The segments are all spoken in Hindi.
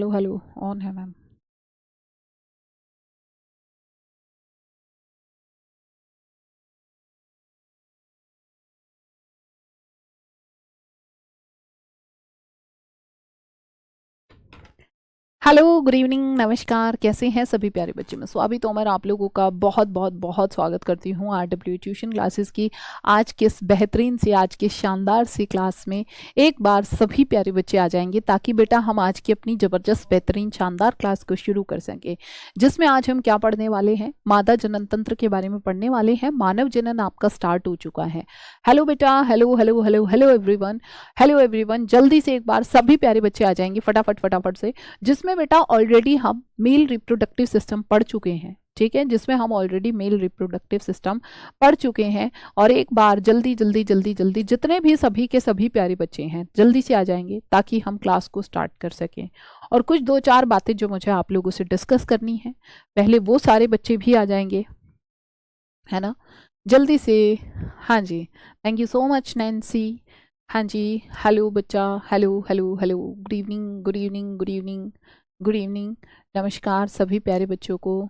हेलो हेलो ऑन है मैम। हेलो गुड इवनिंग नमस्कार, कैसे हैं सभी प्यारे बच्चे। मैं स्वाति तोमर आप लोगों का बहुत बहुत बहुत स्वागत करती हूँ RW ट्यूशन क्लासेस की आज के इस बेहतरीन सी आज के शानदार सी क्लास में। एक बार सभी प्यारे बच्चे आ जाएंगे ताकि बेटा हम आज की अपनी ज़बरदस्त बेहतरीन शानदार क्लास को शुरू कर सकें, जिसमें आज हम क्या पढ़ने वाले हैं, मादा जनन तंत्र के बारे में पढ़ने वाले हैं। मानव जनन आपका स्टार्ट हो चुका है। हेलो बेटा, hello hello hello hello everyone, hello everyone. जल्दी से एक बार सभी प्यारे बच्चे आ जाएंगे फटाफट फटाफट से, जिसमें बेटा ऑलरेडी हम मेल रिप्रोडक्टिव सिस्टम पढ़ चुके हैं। ठीक है, जिसमें हम ऑलरेडी मेल रिप्रोडक्टिव सिस्टम पढ़ चुके हैं। और एक बार जल्दी जल्दी जल्दी जल्दी जितने भी सभी के सभी प्यारे बच्चे हैं जल्दी से आ जाएंगे ताकि हम क्लास को स्टार्ट कर सकें। और कुछ दो चार बातें जो मुझे आप लोगों से डिस्कस करनी है, पहले वो सारे बच्चे भी आ जाएंगे, है ना, जल्दी से। हाँ जी, thank you so much Nancy. हाँ जी, हेलो बच्चा, hello hello hello, good evening good evening good evening good evening, नमस्कार सभी प्यारे बच्चों को।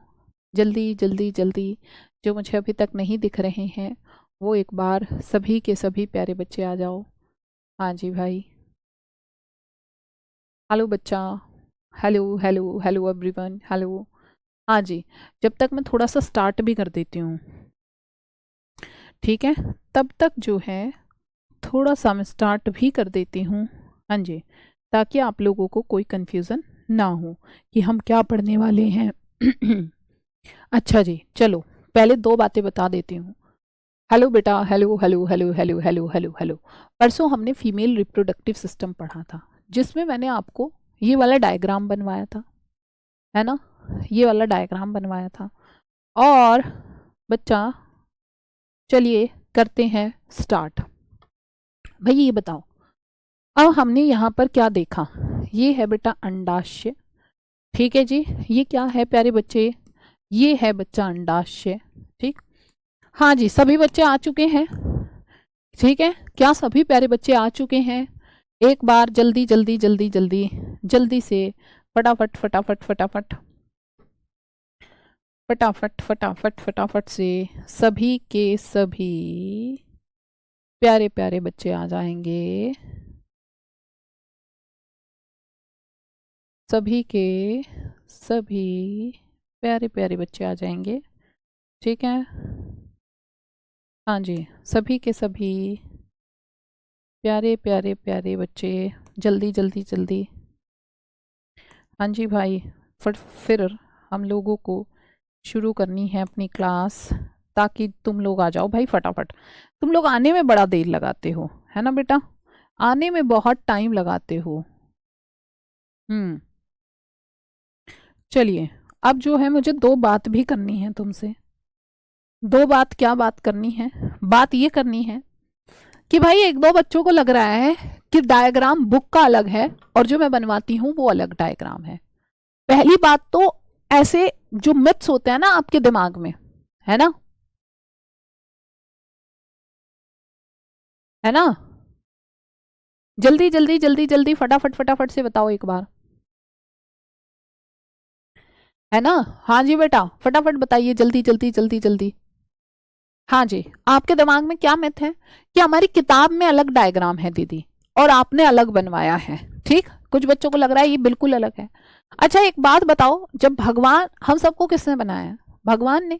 जल्दी जल्दी जल्दी जो मुझे अभी तक नहीं दिख रहे हैं वो एक बार सभी के सभी प्यारे बच्चे आ जाओ। हाँ जी भाई, हेलो बच्चा, hello hello hello everyone, hello. हाँ जी, जब तक मैं थोड़ा सा स्टार्ट भी कर देती हूँ, ठीक है, तब तक जो है थोड़ा सा मैं स्टार्ट भी कर देती हूँ। हाँ जी, ताकि आप लोगों को कोई कंफ्यूजन ना हो कि हम क्या पढ़ने वाले हैं। अच्छा जी, चलो पहले दो बातें बता देती हूँ। हेलो बेटा, hello hello hello hello hello hello hello. परसों हमने फीमेल रिप्रोडक्टिव सिस्टम पढ़ा था, जिसमें मैंने आपको ये वाला डायग्राम बनवाया था, है ना, ये वाला डायग्राम बनवाया था। और बच्चा चलिए करते हैं स्टार्ट। भाई ये बताओ, अब हमने यहाँ पर क्या देखा, ये है बेटा अंडाशय, ठीक है जी। ये क्या है प्यारे बच्चे, ये है बच्चा अंडाशय, ठीक। हाँ जी, सभी बच्चे आ चुके हैं, ठीक है, क्या सभी प्यारे बच्चे आ चुके हैं। एक बार जल्दी जल्दी जल्दी जल्दी जल्दी से फटाफट फटाफट फटाफट फटाफट फटाफट फटाफट से सभी के सभी प्यारे प्यारे बच्चे आ जाएंगे, सभी के सभी प्यारे प्यारे बच्चे आ जाएंगे, ठीक है। हाँ जी, सभी के सभी प्यारे प्यारे प्यारे बच्चे जल्दी जल्दी जल्दी। हाँ जी भाई, फिर हम लोगों को शुरू करनी है अपनी क्लास, ताकि तुम लोग आ जाओ भाई फटाफट। तुम लोग आने में बड़ा देर लगाते हो, है ना बेटा, आने में बहुत टाइम लगाते हो। चलिए, अब जो है मुझे दो बात भी करनी है तुमसे। दो बात, क्या बात करनी है, बात ये करनी है कि भाई एक दो बच्चों को लग रहा है कि डायग्राम बुक का अलग है और जो मैं बनवाती हूँ वो अलग डायग्राम है। पहली बात तो ऐसे जो मिथ्स होते हैं ना आपके दिमाग में, है ना, है ना, जल्दी जल्दी जल्दी जल्दी फटाफट फटाफट से बताओ एक बार, है ना। हाँ जी बेटा, फटाफट बताइए, जल्दी जल्दी जल्दी जल्दी। हाँ जी, आपके दिमाग में क्या मिथ है कि हमारी किताब में अलग डायग्राम है दीदी और आपने अलग बनवाया है, ठीक। कुछ बच्चों को लग रहा है ये बिल्कुल अलग है। अच्छा एक बात बताओ, जब भगवान, हम सबको किसने बनाया है, भगवान ने।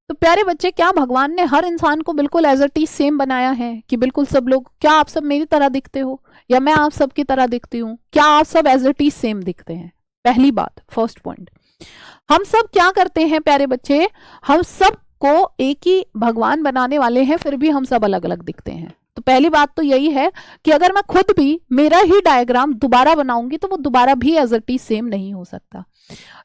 तो प्यारे बच्चे, क्या भगवान ने हर इंसान को बिल्कुल एज अ टी सेम बनाया है कि बिल्कुल सब लोग, क्या आप सब मेरी तरह दिखते हो या मैं आप सब की तरह दिखती हूँ, क्या आप सब एज अ टी सेम दिखते हैं। पहली बात, फर्स्ट पॉइंट, हम सब क्या करते हैं प्यारे बच्चे, हम सब को एक ही भगवान बनाने वाले हैं, फिर भी हम सब अलग अलग दिखते हैं। तो पहली बात तो यही है कि अगर मैं खुद भी मेरा ही डायग्राम दोबारा बनाऊंगी तो वो दोबारा भी एज इट इज सेम नहीं हो सकता।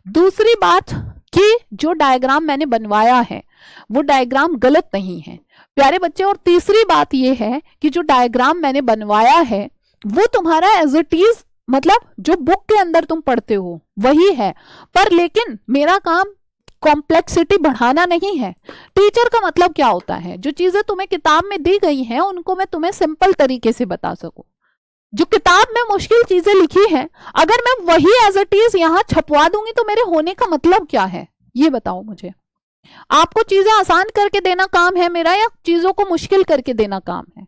दूसरी बात कि जो डायग्राम मैंने बनवाया है वो डायग्राम गलत नहीं है प्यारे बच्चे। और तीसरी बात ये है कि जो डायग्राम मैंने बनवाया है वो तुम्हारा एज इट इज, मतलब जो बुक के अंदर तुम पढ़ते हो वही है, पर लेकिन मेरा काम कॉम्प्लेक्सिटी बढ़ाना नहीं है। टीचर का मतलब क्या होता है, जो चीजें तुम्हें किताब में दी गई हैं उनको मैं तुम्हें सिंपल तरीके से बता सकूं। जो किताब में मुश्किल चीजें लिखी हैं, अगर मैं वही एज इट इज यहां छपवा दूंगी तो मेरे होने का मतलब क्या है, ये बताओ मुझे। आपको चीजें आसान करके देना काम है मेरा, या चीजों को मुश्किल करके देना काम है?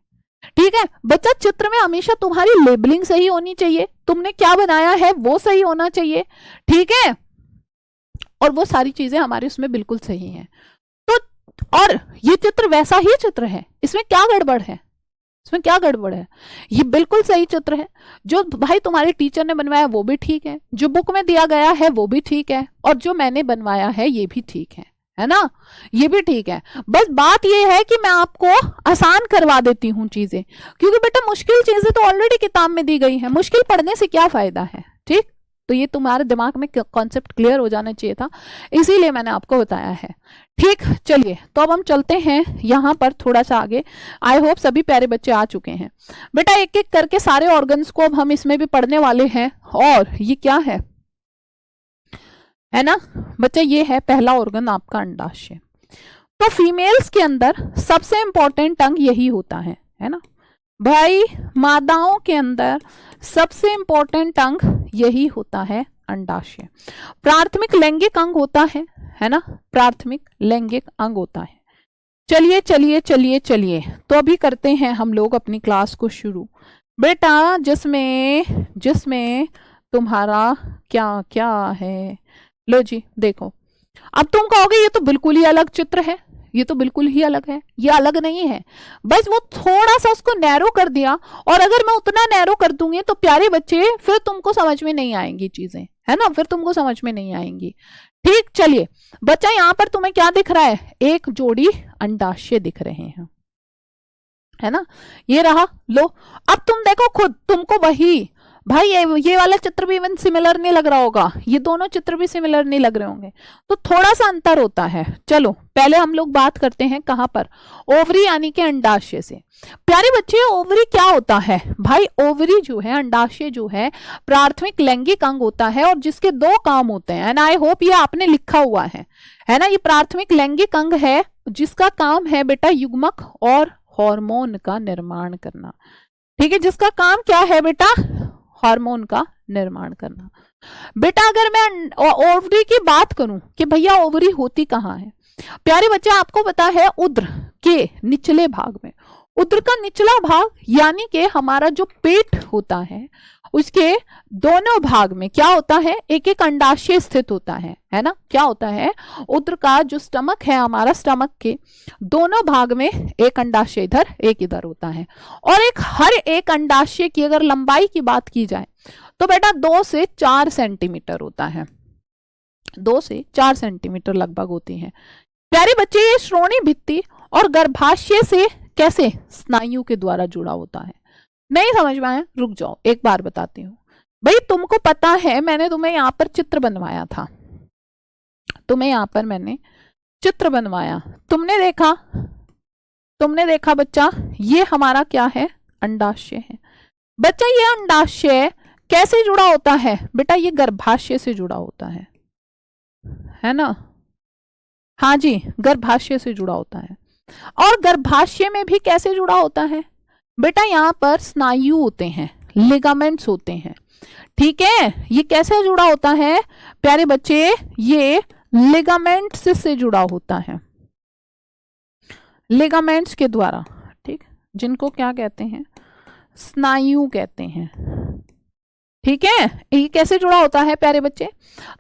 ठीक है बच्चा, चित्र में हमेशा तुम्हारी लेबलिंग सही होनी चाहिए, तुमने क्या बनाया है वो सही होना चाहिए, ठीक है, और वो सारी चीजें हमारे उसमें बिल्कुल सही हैं। तो और ये चित्र वैसा ही चित्र है, इसमें क्या गड़बड़ है? इसमें क्या गड़बड़ है? ये बिल्कुल सही चित्र है। जो भाई तुम्हारे टीचर ने बनवाया वो भी ठीक है, जो बुक में दिया गया है वो भी ठीक है, और जो मैंने बनवाया है ये भी ठीक है ना, ये भी ठीक है। बस बात ये है कि मैं आपको आसान करवा देती हूँ चीजें, क्योंकि बेटा मुश्किल चीजें तो ऑलरेडी किताब में दी गई हैं, मुश्किल पढ़ने से क्या फायदा है, ठीक। तो ये तुम्हारे दिमाग में कॉन्सेप्ट क्लियर हो जाना चाहिए था, इसीलिए मैंने आपको बताया है, ठीक। चलिए तो अब हम चलते हैं यहाँ पर थोड़ा सा आगे। आई होप सभी प्यारे बच्चे आ चुके हैं। बेटा एक एक करके सारे ऑर्गन्स को अब हम इसमें भी पढ़ने वाले हैं। और ये क्या है ना बच्चे, ये है पहला ऑर्गन आपका अंडाशय। तो फीमेल्स के अंदर सबसे इंपॉर्टेंट अंग यही होता है ना भाई, मादाओं के अंदर सबसे इंपॉर्टेंट अंग यही होता है अंडाशय। प्राथमिक लैंगिक अंग होता है ना, प्राथमिक लैंगिक अंग होता है। चलिए चलिए चलिए चलिए, तो अभी करते हैं हम लोग अपनी क्लास को शुरू बेटा, जिसमें तुम्हारा क्या क्या है। लो जी देखो, अब तुम कहोगे ये तो बिल्कुल ही अलग चित्र है, ये तो बिल्कुल ही अलग है, ये अलग नहीं है, बस वो थोड़ा सा उसको नैरो कर दिया, और अगर मैं उतना नैरो कर दूंगी तो प्यारे बच्चे फिर तुमको समझ में नहीं आएंगी चीजें, है ना, फिर तुमको समझ में नहीं आएंगी, ठीक। चलिए बच्चा, यहां पर तुम्हें क्या दिख रहा है? एक जोड़ी अंडाशय दिख रहे हैं, है ना, ये रहा। लो अब तुम देखो खुद, तुमको वही भाई ये वाला चित्र भी इवन सिमिलर नहीं लग रहा होगा, ये दोनों चित्र भी सिमिलर नहीं लग रहे होंगे, तो थोड़ा सा अंतर होता है। चलो पहले हम लोग बात करते हैं कहां पर, ओवरी यानी कि अंडाशय से। प्यारे बच्चे ओवरी क्या होता है भाई? ओवरी जो है, अंडाशय जो है, प्राथमिक लैंगिक अंग होता है, और जिसके दो काम होते हैं, एंड आई होप ये आपने लिखा हुआ है ना, ये प्राथमिक लैंगिक अंग है जिसका काम है बेटा युग्मक और हार्मोन का निर्माण करना, ठीक है, जिसका काम क्या है बेटा? हार्मोन का निर्माण करना। बेटा अगर मैं ओवरी की बात करूं कि भैया ओवरी होती कहां है, प्यारे बच्चे आपको पता है उदर के निचले भाग में। उदर का निचला भाग यानी कि हमारा जो पेट होता है उसके दोनों भाग में क्या होता है? एक एक अंडाशय स्थित होता है ना, क्या होता है? उदर का जो स्टमक है हमारा, स्टमक के दोनों भाग में एक अंडाशय इधर एक इधर होता है, और हर एक अंडाशय की अगर लंबाई की बात की जाए तो बेटा 2 से 4 सेंटीमीटर होता है, 2 से 4 सेंटीमीटर लगभग होती है। प्यारे बच्चे ये श्रोणी भित्ति और गर्भाशय से कैसे? स्नायु के द्वारा जुड़ा होता है। नहीं समझ में आया? रुक जाओ एक बार बताती हूँ। भाई तुमको पता है मैंने तुम्हें यहाँ पर चित्र बनवाया था, तुम्हें यहाँ पर मैंने चित्र बनवाया, तुमने देखा बच्चा, ये हमारा क्या है? अंडाशय है। बच्चा ये अंडाशय कैसे जुड़ा होता है बेटा? ये गर्भाशय से जुड़ा होता है ना, हाँ जी, गर्भाशय से जुड़ा होता है। और गर्भाशय में भी कैसे जुड़ा होता है बेटा? यहाँ पर स्नायु होते हैं, लिगामेंट्स होते हैं, ठीक है। ये कैसे जुड़ा होता है प्यारे बच्चे? ये लिगामेंट्स से जुड़ा होता है, लिगामेंट्स के द्वारा, ठीक, जिनको क्या कहते हैं? स्नायु कहते हैं, ठीक है। ये कैसे जुड़ा होता है प्यारे बच्चे?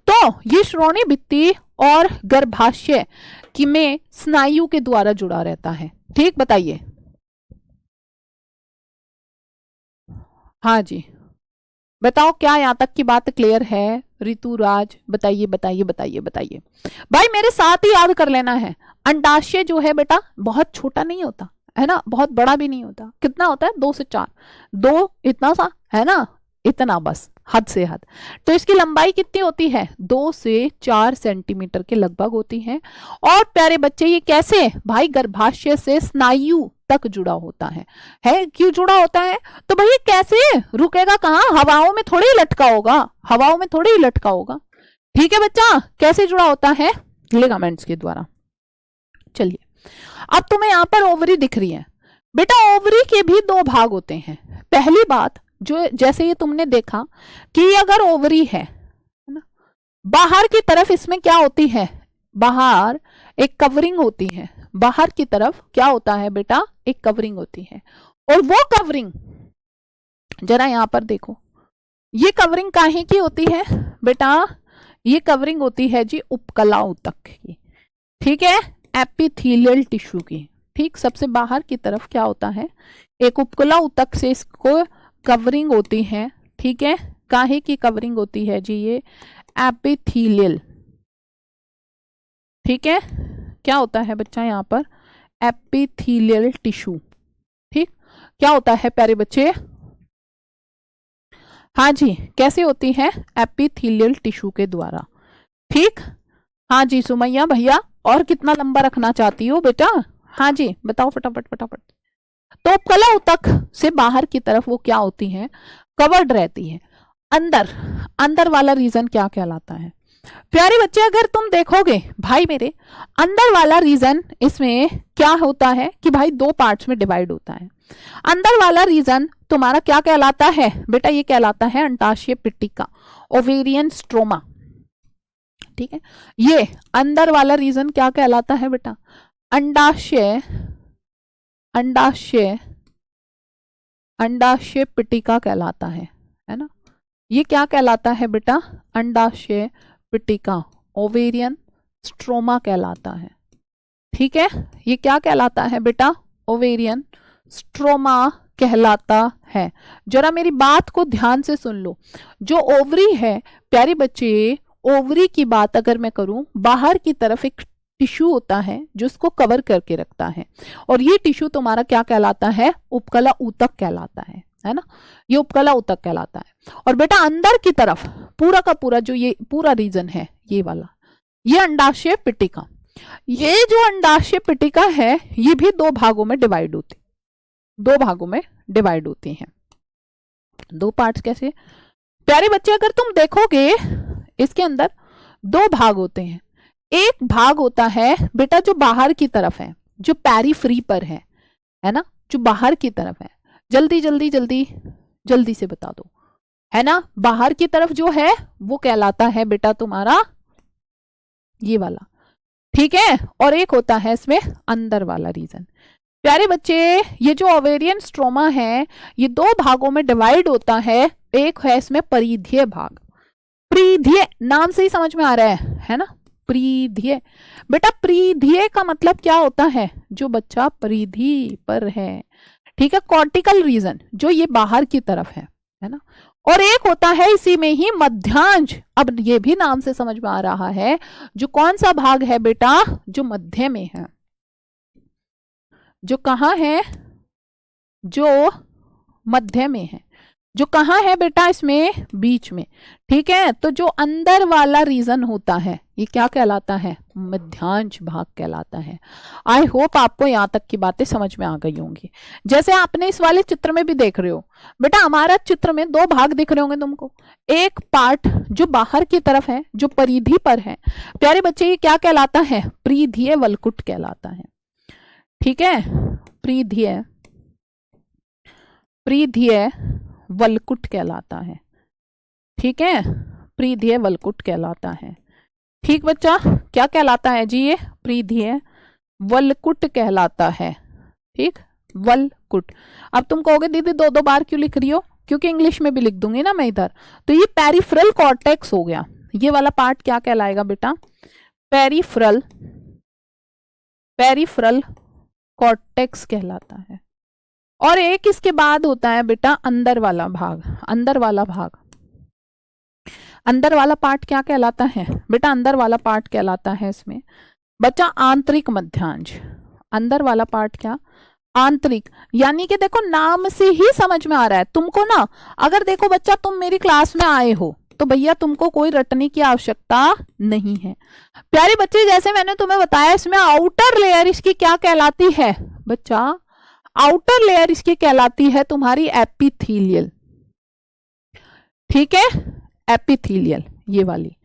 तो ये श्रोणी भित्ति और गर्भाशय की में स्नायु के द्वारा जुड़ा रहता है, ठीक। बताइए, हाँ जी बताओ, क्या यहां तक की बात क्लियर है? ऋतुराज बताइए बताइए बताइए बताइए। भाई मेरे साथ ही याद कर लेना है, अंडाशय जो है बेटा बहुत छोटा नहीं होता है ना, बहुत बड़ा भी नहीं होता। कितना होता है? 2 से 4, 2 इतना सा है ना, इतना बस, हद से हद। तो इसकी लंबाई कितनी होती है? 2 से 4 सेंटीमीटर के लगभग होती है। और प्यारे बच्चे ये कैसे भाई? गर्भाशय से स्नायु तक जुड़ा होता है। क्यों जुड़ा होता है? तो भैया कैसे रुकेगा? कहाँ? हवाओं में थोड़ी लटका होगा, हवाओं में थोड़ी लटका होगा, ठीक है बच्चा। कैसे जुड़ा होता है? लिगामेंट्स के द्वारा। चलिए अब तुम्हें यहाँ पर ओवरी दिख रही है बेटा, ओवरी के भी 2 भाग होते हैं। पहली बात, जो जैसे ये तुमने देखा कि अगर ओवरी है ना, बाहर की तरफ इसमें क्या होती है, बाहर एक कवरिंग होती है, बाहर की तरफ क्या होता है बेटा, एक कवरिंग होती है। और वो कवरिंग जरा यहां पर देखो, ये कवरिंग काहे की होती है बेटा, ये कवरिंग होती है जी उपकला ऊतक की, ठीक है, एपिथेलियल टिश्यू की। ठीक, सबसे बाहर की तरफ क्या होता है, एक उपकला ऊतक से इसको कवरिंग होती है, ठीक है, काहे की कवरिंग होती है जी, ये एपिथेलियल, ठीक है, क्या होता है बच्चा यहाँ पर, एपिथेलियल टिश्यू। ठीक, क्या होता है प्यारे बच्चे, हाँ जी, कैसे होती है, एपिथेलियल टिश्यू के द्वारा। ठीक, हाँ जी सुमैया भैया, और कितना लंबा रखना चाहती हो बेटा, हाँ जी बताओ फटाफट फटाफट। तो उपकला ऊतक से बाहर की तरफ वो क्या होती है, कवर्ड रहती है। अंदर, अंदर वाला रीजन क्या कहलाता है प्यारे बच्चे, अगर तुम देखोगे भाई मेरे, अंदर वाला रीजन इसमें क्या होता है कि भाई दो पार्ट्स में डिवाइड होता है। अंदर वाला रीजन तुम्हारा क्या कहलाता है बेटा, ये कहलाता है अंडाशय पिट्टिका, ओवेरियन स्ट्रोमा। ठीक है, ये अंदर वाला रीजन क्या कहलाता है बेटा, अंडाशय, अंडाशय, अंडाशय पिट्टिका कहलाता है ना। ये क्या कहलाता है बेटा, अंडाशय पिट्टिका, ओवेरियन स्ट्रोमा कहलाता है। ठीक है, ये क्या कहलाता है बेटा, ओवेरियन स्ट्रोमा कहलाता है। जरा मेरी बात को ध्यान से सुन लो, जो ओवरी है प्यारे बच्चे, ओवरी की बात अगर मैं करूं, बाहर की तरफ एक टिश्यू होता है जो उसको कवर करके रखता है, और ये टिश्यू तुम्हारा क्या कहलाता है, उपकला ऊतक कहलाता है ना, ये उपकला ऊतक कहलाता है। और बेटा अंदर की तरफ पूरा का पूरा जो ये पूरा रीजन है, ये वाला, ये अंडाशय पिट्टिका, ये जो अंडाशय पिट्टिका है ये भी दो भागों में डिवाइड होती, दो भागों में डिवाइड होती हैं। दो पार्ट्स कैसे प्यारे बच्चे, अगर तुम देखोगे इसके अंदर दो भाग होते हैं। एक भाग होता है बेटा जो बाहर की तरफ है, जो पेरिफेरी पर है ना, जो बाहर की तरफ है, जल्दी जल्दी जल्दी जल्दी से बता दो, है ना, बाहर की तरफ जो है वो कहलाता है बेटा तुम्हारा ये वाला। ठीक है, और एक होता है इसमें अंदर वाला रीजन। प्यारे बच्चे, ये जो ओवेरियन स्ट्रोमा है ये दो भागों में डिवाइड होता है। एक है इसमें परिधीय भाग, परिधीय नाम से ही समझ में आ रहा है ना, परिधीय। बेटा परिधीय का मतलब क्या होता है, जो बच्चा परिधि पर है, ठीक है, कॉर्टिकल रीजन जो ये बाहर की तरफ है ना। और एक होता है इसी में ही मध्यांश, अब ये भी नाम से समझ में आ रहा है, जो कौन सा भाग है बेटा, जो मध्य में है, जो कहां है, जो मध्य में है, जो कहां है बेटा, इसमें बीच में। ठीक है, तो जो अंदर वाला रीजन होता है ये क्या कहलाता है, मध्यांश भाग कहलाता है। आई होप आपको यहां तक की बातें समझ में आ गई होंगी। जैसे आपने इस वाले चित्र में भी देख रहे हो बेटा, हमारा चित्र में दो भाग दिख रहे होंगे तुमको, एक पार्ट जो बाहर की तरफ है, जो परिधि पर है। प्यारे बच्चे ये क्या कहलाता है, परिधीय वलकुट कहलाता है। ठीक है, परिधीय, परिधीय वलकुट कहलाता है। ठीक है, परिधीय वलकुट कहलाता है। ठीक बच्चा, क्या कहलाता है जी, ये परिधीय वलकुट कहलाता है। ठीक, वलकुट। अब तुम कहोगे दीदी दो दो बार क्यों लिख रही हो, क्योंकि इंग्लिश में भी लिख दूंगी ना मैं इधर। तो ये पेरिफेरल कॉर्टेक्स हो गया, ये वाला पार्ट क्या कहलाएगा बेटा, पेरिफेरल, पेरिफेरल कॉर्टेक्स कहलाता है। और एक इसके बाद होता है बेटा अंदर वाला भाग, अंदर वाला भाग, अंदर वाला पार्ट क्या कहलाता है बेटा, अंदर वाला पार्ट कहलाता है इसमें बच्चा आंतरिक मध्यांश। अंदर वाला पार्ट क्या, आंतरिक, यानी कि देखो नाम से ही समझ में आ रहा है तुमको ना। अगर देखो बच्चा तुम मेरी क्लास में आए हो तो भैया तुमको कोई रटने की आवश्यकता नहीं है। प्यारे बच्चे, जैसे मैंने तुम्हें बताया इसमें आउटर लेयर इसकी क्या कहलाती है बच्चा, आउटर लेयर इसकी कहलाती है तुम्हारी एपिथेलियल। ठीक है, एपिथेलियल ये वाली,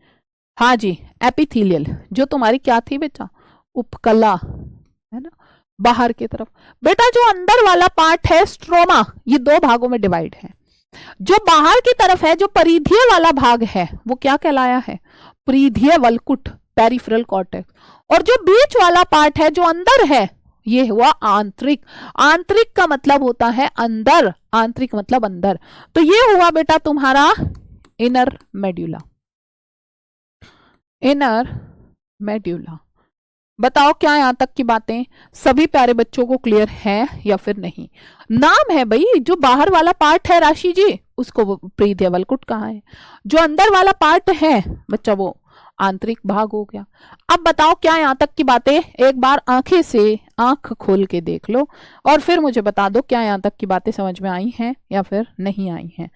हाँ जी एपिथेलियल, जो तुम्हारी क्या थी बेटा, उपकला, है ना, बाहर की तरफ। बेटा जो अंदर वाला पार्ट है स्ट्रोमा, ये दो भागों में डिवाइड है। जो बाहर की तरफ है, जो परिधीय वाला भाग है, वो क्या कहलाया है? परिधीय वलकुट, पेरिफेरल कॉर्टेक्स। और जो बीच वाला पार्ट है, जो अंदर है, ये हुआ आंतरिक। आंतरिक का मतलब होता है अंदर, आंतरिक मतलब अंदर। तो ये हुआ बेटा तुम्हारा इनर मेड्यूला। Inner medulla. बताओ क्या यहां तक की बातें सभी प्यारे बच्चों को क्लियर है या फिर नहीं? नाम है भाई, जो बाहर वाला पार्ट है राशि जी, उसको परिधीय वलकुट कहा है। जो अंदर वाला पार्ट है बच्चा, वो आंतरिक भाग हो गया। अब बताओ क्या यहां तक की बातें, एक बार आंखें से आंख खोल के देख लो और फिर मुझे बता दो क्या यहां तक की बातें समझ में आई हैं या फिर नहीं आई हैं।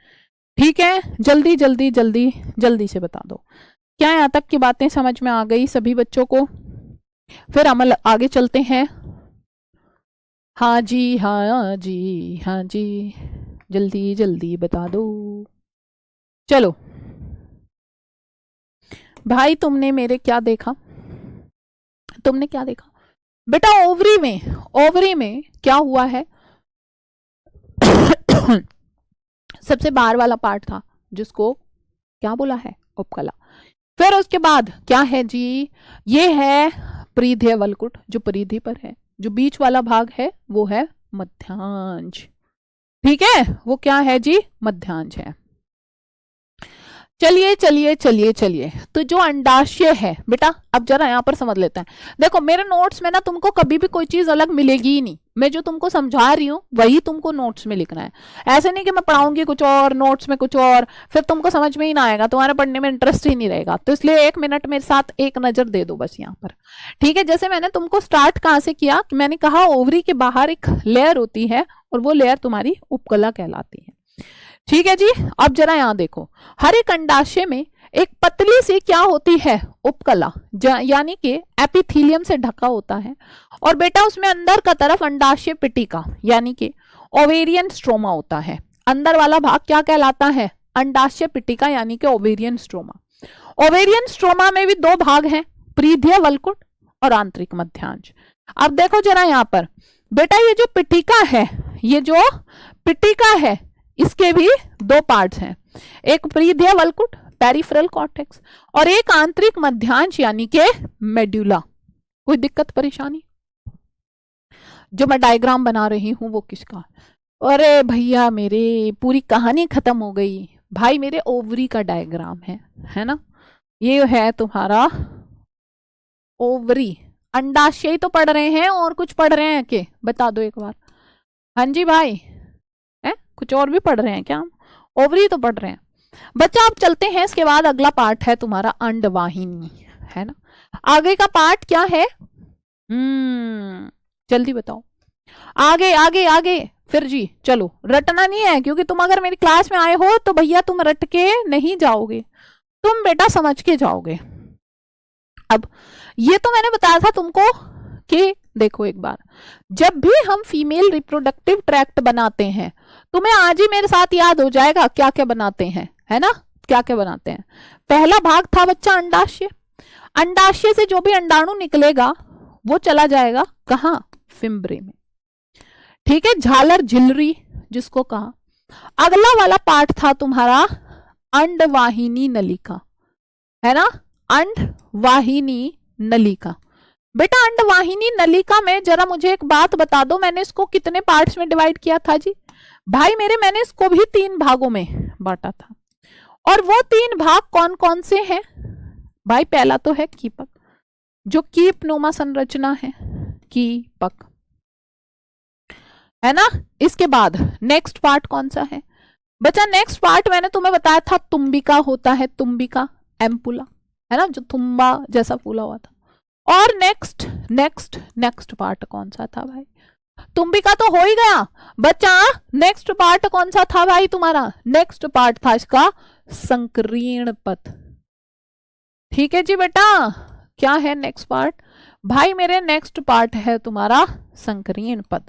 ठीक है, जल्दी जल्दी जल्दी जल्दी से बता दो क्या यहां तक की बातें समझ में आ गई सभी बच्चों को। फिर अमल आगे चलते हैं। हाँ जी, हाँ जी, हाँ जी, जल्दी जल्दी बता दो। चलो भाई, तुमने मेरे क्या देखा? तुमने क्या देखा बेटा? ओवरी में, ओवरी में क्या हुआ है? सबसे बाहर वाला पार्ट था जिसको क्या बोला है? उपकला। फिर उसके बाद क्या है जी? ये है परिधीय वलकुट, जो परिधि पर है। जो बीच वाला भाग है वो है मध्यांश। ठीक है, वो क्या है जी? मध्यांश है। चलिए चलिए चलिए चलिए, तो जो अंडाशय है बेटा, अब जरा यहां पर समझ लेते हैं। देखो मेरे नोट्स में ना तुमको कभी भी कोई चीज अलग मिलेगी ही नहीं। मैं जो तुमको समझा रही हूँ वही तुमको नोट्स में लिखना है। ऐसे नहीं कि मैं पढ़ाऊंगी कुछ और, नोट्स में कुछ और, फिर तुमको समझ में ही ना आएगा, तुम्हारे पढ़ने में इंटरेस्ट ही नहीं रहेगा। तो इसलिए 1 मिनट मेरे साथ एक नजर दे दो बस यहाँ पर। ठीक है, जैसे मैंने तुमको स्टार्ट कहाँ से किया, मैंने कहा ओवरी के बाहर एक लेयर होती है और वो लेयर तुम्हारी उपकला कहलाती है। ठीक है जी, अब जरा यहां देखो, हर एक अंडाशय में एक पतली सी क्या होती है? उपकला, यानी कि एपिथीलियम से ढका होता है। और बेटा उसमें अंदर का तरफ अंडाशय पिटिका यानी कि ओवेरियन स्ट्रोमा होता है। अंदर वाला भाग क्या कहलाता है? अंडाशय पिटिका यानी कि ओवेरियन स्ट्रोमा। ओवेरियन स्ट्रोमा में भी 2 भाग हैं, परिधीय वलकुट और आंतरिक मध्यांश। अब देखो जरा यहां पर बेटा, ये जो पिटिका है, ये जो पिटिका है, इसके भी 2 पार्ट्स हैं, एक परिधीय वलकुट पेरिफेरल कॉर्टेक्स और एक आंतरिक मध्यांश यानी के मेड्यूला। कोई दिक्कत परेशानी? जो मैं डायग्राम बना रही हूं वो किसका? अरे भैया मेरे पूरी कहानी खत्म हो गई भाई, मेरे ओवरी का डायग्राम है ना? ये है तुम्हारा ओवरी। अंडाशय तो पढ़ रहे हैं और कुछ पढ़ रहे हैं के? बता दो एक बार। हाँ जी भाई, कुछ और भी पढ़ रहे हैं क्या? हम ओवरी तो पढ़ रहे हैं बच्चा। अब चलते हैं, इसके बाद अगला पार्ट है तुम्हारा अंडवाहिनी, है ना? आगे का पार्ट क्या है? जल्दी बताओ। आगे आगे आगे फिर जी, चलो रटना नहीं है, क्योंकि तुम अगर मेरी क्लास में आए हो तो भैया तुम रट के नहीं जाओगे, तुम बेटा समझ के जाओगे। अब ये तो मैंने बताया था तुमको कि देखो एक बार, जब भी हम फीमेल रिप्रोडक्टिव ट्रैक्ट बनाते हैं, तुम्हें आज ही मेरे साथ याद हो जाएगा क्या क्या बनाते हैं, है ना? क्या क्या बनाते हैं? पहला भाग था बच्चा अंडाशय। अंडाशय से जो भी अंडाणु निकलेगा वो चला जाएगा कहाँ? फिम्ब्रे में। ठीक है, झालर झिल्री जिसको कहा। अगला वाला पार्ट था तुम्हारा अंडवाहिनी नलिका, है ना? अंडवाहिनी नलिका। बेटा अंडवाहिनी नलिका में जरा मुझे एक बात बता दो, मैंने इसको कितने पार्ट्स में डिवाइड किया था जी? भाई मेरे, मैंने इसको भी 3 भागों में बांटा था। और वो 3 भाग कौन कौन से हैं भाई? पहला तो है कीपक, जो कीप नुमा संरचना है, कीपक, है ना? इसके बाद नेक्स्ट पार्ट कौन सा है बच्चा? नेक्स्ट पार्ट मैंने तुम्हें बताया था तुम्बिका होता है, तुम्बिका एम्पुला, है ना? जो तुम्बा जैसा फूला हुआ था। और नेक्स्ट नेक्स्ट नेक्स्ट पार्ट कौन सा था भाई? तुम्बिका तो हो ही गया बच्चा। नेक्स्ट पार्ट कौन सा था भाई तुम्हारा? नेक्स्ट पार्ट था इसका संकीर्ण पथ। ठीक है जी बेटा, क्या है नेक्स्ट पार्ट? भाई मेरे नेक्स्ट पार्ट है तुम्हारा संकीर्ण पथ।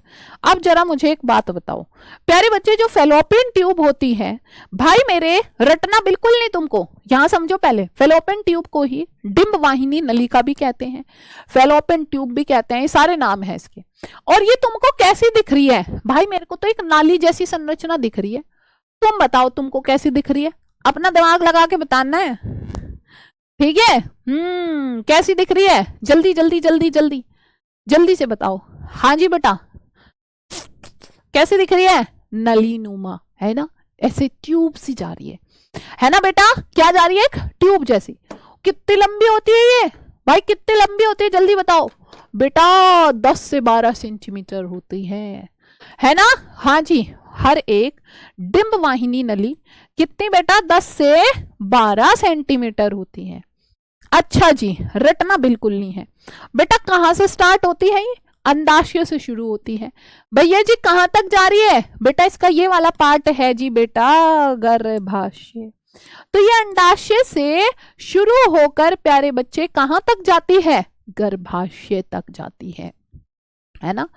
अब जरा मुझे एक बात बताओ प्यारे बच्चे, जो फेलोपियन ट्यूब होती है, भाई मेरे रटना बिल्कुल नहीं तुमको, यहां समझो पहले। फेलोपियन ट्यूब को ही डिंब वाहिनी नलिका भी कहते हैं, फेलोपियन ट्यूब भी कहते हैं, ये सारे नाम है इसके। और ये तुमको कैसी दिख रही है भाई? मेरे को तो एक नाली जैसी संरचना दिख रही है। तुम बताओ तुमको कैसी दिख रही है, अपना दिमाग लगा के बताना है, ठीक है। कैसी दिख रही है, जल्दी जल्दी जल्दी जल्दी जल्दी से बताओ। हाँ जी बेटा, कैसी दिख रही है, नली नुमा, है ना, ऐसे ट्यूब सी जा रही है ना बेटा, क्या जा रही है, एक ट्यूब जैसी। कितनी लंबी होती है ये भाई, कितनी लंबी होती है, जल्दी बताओ बेटा। 10 से 12 सेंटीमीटर होती है ना। हाँ जी, हर एक डिंब वाहिनी नली कितनी बेटा, 10 से 12 सेंटीमीटर होती है। अच्छा जी, रटना बिल्कुल नहीं है बेटा। कहां से स्टार्ट होती है ये, अंडाशय से शुरू होती है। भैया जी कहां तक जा रही है बेटा, इसका ये वाला पार्ट है जी बेटा गर्भाशय। तो ये अंडाशय से शुरू होकर प्यारे बच्चे कहां तक जाती है, गर्भाशय तक जाती है ना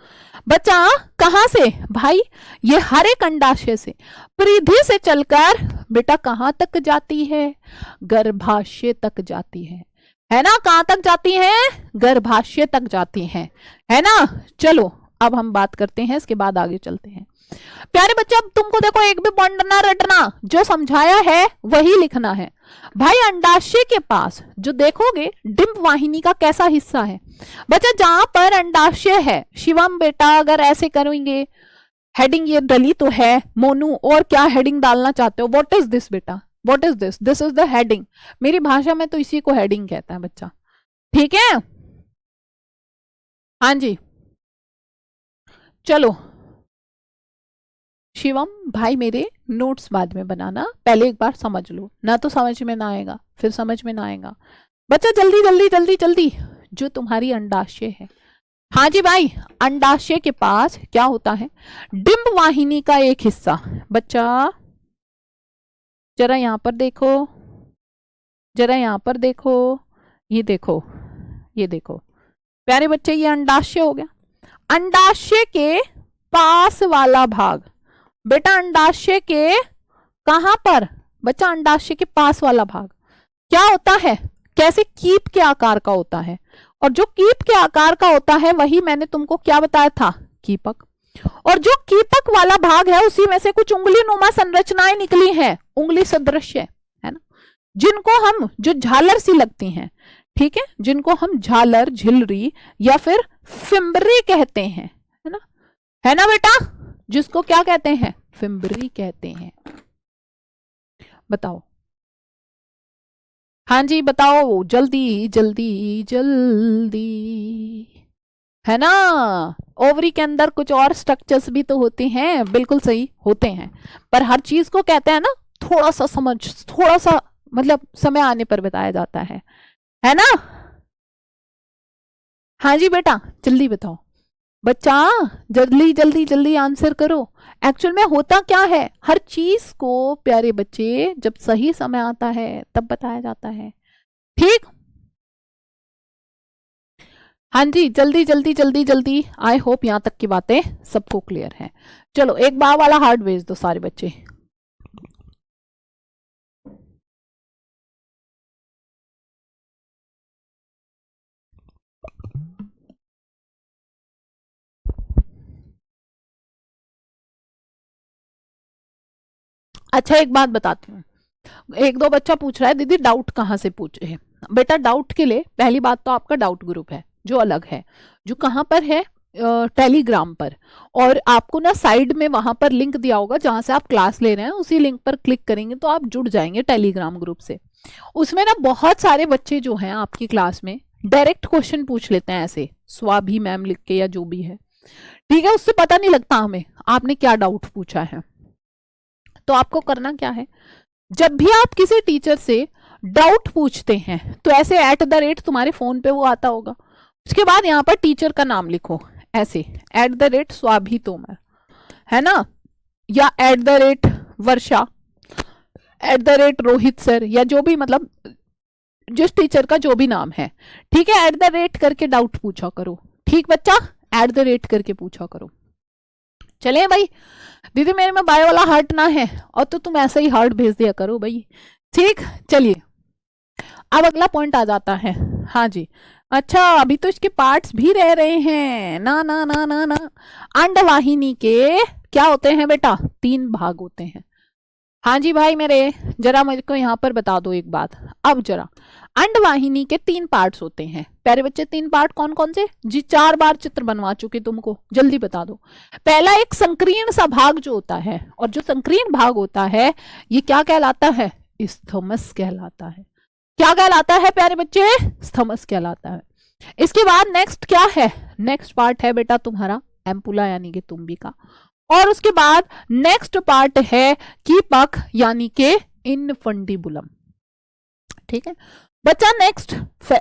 बच्चा। कहां से भाई, ये हर एक अंडाशय से परिधि से चलकर बेटा कहां तक जाती है, गर्भाशय तक जाती है ना। कहां तक जाती है, गर्भाशय तक जाती है ना। चलो अब हम बात करते हैं, इसके बाद आगे चलते हैं। प्यारे बच्चे अब तुमको देखो एक भी पॉइंट ना रटना, जो समझाया है वही लिखना है भाई। अंडाशय के पास जो देखोगे डिंब वाहिनी का कैसा हिस्सा है बच्चा, जहां पर अंडाशय है। शिवम बेटा अगर ऐसे करेंगे, हेडिंग ये डली तो है, मोनू और क्या हेडिंग डालना चाहते हो, व्हाट इज दिस बेटा, what is this, this is the heading. मेरी भाषा में तो इसी को हेडिंग कहता है बच्चा, ठीक है। हाँ जी चलो शिवम भाई मेरे नोट्स बाद में बनाना, पहले एक बार समझ लो, ना तो समझ में ना आएगा, फिर समझ में ना आएगा बच्चा। जल्दी जल्दी जल्दी जल्दी, जो तुम्हारी अंडाशय है। हाँ जी भाई, अंडाशय के पास क्या होता है, डिंब वाहिनी का एक हिस्सा। बच्चा जरा यहां पर देखो, जरा यहां पर देखो, ये देखो, ये देखो प्यारे बच्चे, ये अंडाशय हो गया। अंडाशय के पास वाला भाग बेटा, अंडाशय के कहां पर बच्चा, अंडाशय के पास वाला भाग क्या होता है, कैसे कीप के आकार का होता है। और जो कीप के आकार का होता है वही मैंने तुमको क्या बताया था, कीपक। और जो कीपक वाला भाग है उसी में से कुछ उंगली नुमा संरचनाएं निकली हैं, उंगली सदृश है ना, जिनको हम, जो झालर सी लगती हैं, ठीक है, जिनको हम झालर, झिलरी या फिर फिम्बरी कहते हैं, है ना बेटा, जिसको क्या कहते हैं, फिम्बरी कहते हैं। बताओ हाँ जी बताओ, जल्दी जल्दी जल्दी, है ना। ओवरी के अंदर कुछ और स्ट्रक्चर्स भी तो होते हैं, बिल्कुल सही होते हैं, पर हर चीज को कहते हैं ना, थोड़ा सा समझ, थोड़ा सा मतलब समय आने पर बताया जाता है ना। हाँ जी बेटा जल्दी बताओ बच्चा, जल्दी जल्दी जल्दी आंसर करो। एक्चुअल में होता क्या है, हर चीज को प्यारे बच्चे जब सही समय आता है तब बताया जाता है, ठीक। हाँ जी जल्दी जल्दी जल्दी जल्दी, आई होप यहां तक की बातें सबको क्लियर है। चलो एक बार वाला हार्ड भेज दो सारे बच्चे। अच्छा एक बात बताती हूँ, एक दो बच्चा पूछ रहा है दीदी डाउट कहाँ से पूछे। बेटा डाउट के लिए पहली बात तो आपका डाउट ग्रुप है जो अलग है, जो कहाँ पर है, टेलीग्राम पर। और आपको ना साइड में वहां पर लिंक दिया होगा जहां से आप क्लास ले रहे हैं, उसी लिंक पर क्लिक करेंगे तो आप जुड़ जाएंगे टेलीग्राम ग्रुप से। उसमें ना बहुत सारे बच्चे जो हैं आपकी क्लास में डायरेक्ट क्वेश्चन पूछ लेते हैं, ऐसे स्वाभी मैम लिख के या जो भी है, ठीक है, उससे पता नहीं लगता हमें आपने क्या डाउट पूछा है। तो आपको करना क्या है, जब भी आप किसी टीचर से डाउट पूछते हैं तो ऐसे @ तुम्हारे फोन पे वो आता होगा, उसके बाद यहाँ पर टीचर का नाम लिखो, ऐसे @ स्वाभी तोमर, है ना, या @वर्षा, @ सर, या जो भी मतलब जिस टीचर का जो भी नाम है, ठीक है, @ करके डाउट पूछा करो, ठीक बच्चा, @ करके पूछा करो। चले भाई, दीदी मेरे में बायो वाला हार्ट ना है, और तो तुम ऐसा ही हार्ट भेज दिया करो भाई, ठीक। चलिए अब अगला पॉइंट आ जाता है। हाँ जी, अच्छा अभी तो इसके पार्ट्स भी रह रहे हैं, ना ना ना ना ना। अंडवाहिनी के क्या होते हैं बेटा, 3 भाग होते हैं, हाँ जी भाई मेरे, जरा मुझको यहाँ पर बता दो एक बात। अब जरा, अंडवाहिनी के 3 पार्ट्स होते हैं प्यारे बच्चे। 3 पार्ट कौन कौन से जी? 4 बार चित्र बनवा चुके तुमको, जल्दी बता दो। पहला एक संकीर्ण सा भाग जो होता है, और जो संकीर्ण भाग होता है ये क्या कहलाता है? स्थमस कहलाता है। क्या कहलाता है प्यारे बच्चे? स्थमस कहलाता है। इसके बाद नेक्स्ट क्या है? नेक्स्ट पार्ट है बेटा तुम्हारा एम्पुला यानी कि तुम्बिका, और उसके बाद नेक्स्ट पार्ट है कीपक यानी के इनफंडिबुलम। ठीक है बच्चा। नेक्स्ट